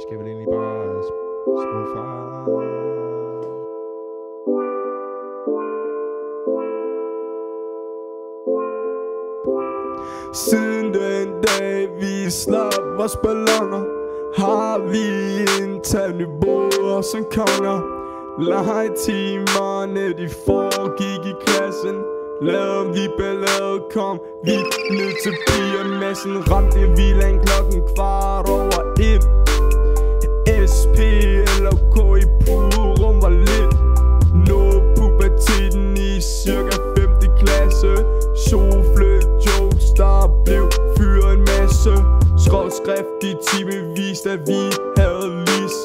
Skal vel egentlig bare spole fra. Siden den dag vi slap vores balloner, har vi indtaget niveauer som konger. Legetimerne de foregik i klassen. Lavede vi ballade, kom vi ned til pigemassen. Ramte villaen 1:15. SP eller K i purum var lidt. Nåede puberteten i cirka 5. klasse. Sjofle jokes, der blev fyret en masse. Skrev skrift i timevis, da vi havde lis.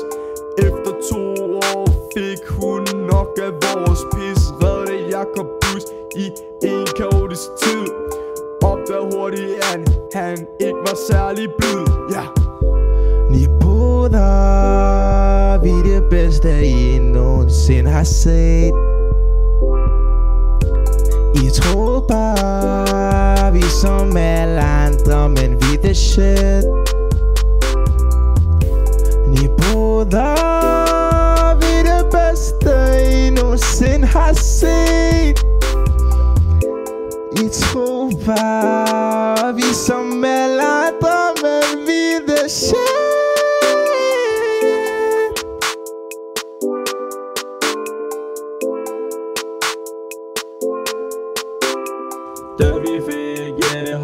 Efter 2 år fik hun nok af vores pis. Reddede Jakob Bus i en kaotisk tid. Opdagede hurtigt, at han ikke var særlig blid. Ja. Niveauer, vi er det bedste I nogensinde har set. I troede bare, vi som alle andre, men vi the shit. Niveauer, vi er det bedste I nogensinde har set. I troede bare, vi som alle andre, men vi the shit. Da vi fik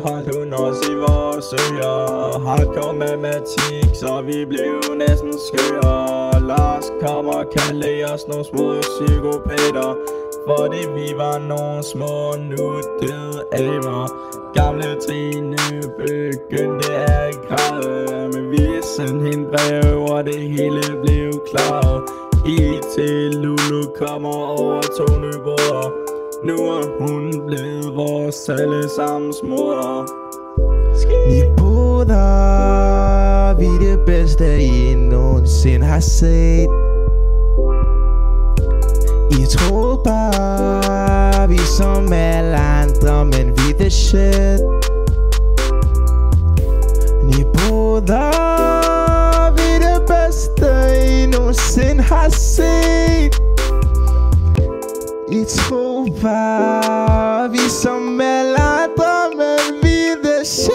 holdt hun os i vores ører. Hardcore matematik, så vi blev næsten skøre. Lars kom og kaldte os nogle små psykopater, fordi vi var nogle små nuttede aber. Gamle Trine begyndte at græde, men vi sendte hende brev, og det hele blev klaret. IT Lulu kommer over 2 niveauer. Nu er hun blevet vores allesammens mor. Niveauer, vi er det bedste I nogensinde har set. I troede bare, vi som alle andre, men vi the shit. Niveauer, vi er det bedste I nogensinde har set. I troede bare, vi som alle andre, men vi the shit.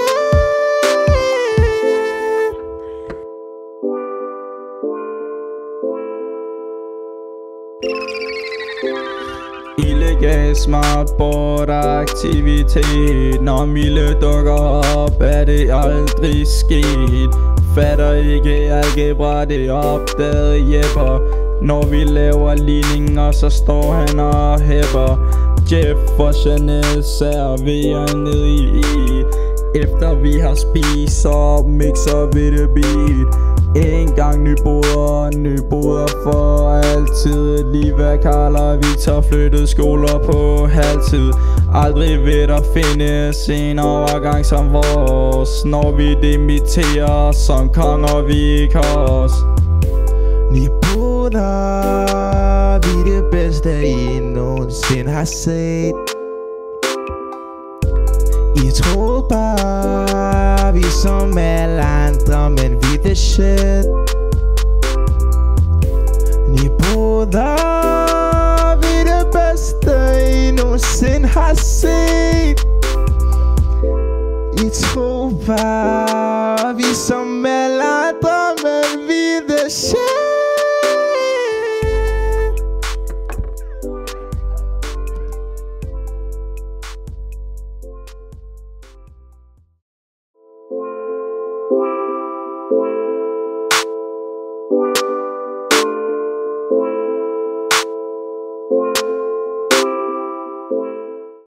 Illegal smartboard aktivitet. Når Mille dukker op, er det aldrig sket. Fatter ikke algebra, det opdagede Jepper. Når vi laver ligninger, så står han og hæpper. Jeff og Chanel serverer ned i. Efter vi har spist, så mixer vi det beat. En gang nyboder for altid. Lige hvad Karl og Victor flyttede skoler på halvtid. Aldrig vil der findes en overgang som vores. Når vi dimiterer som konger, vi ikke os. Niveauer, vi er det bedste I nogensinde har set. I troede bare, vi som alle andre, men vi the shit. Niveauer, vi er det bedste I nogensinde har set. I troede bare, vi som alle andre, men vi the shit.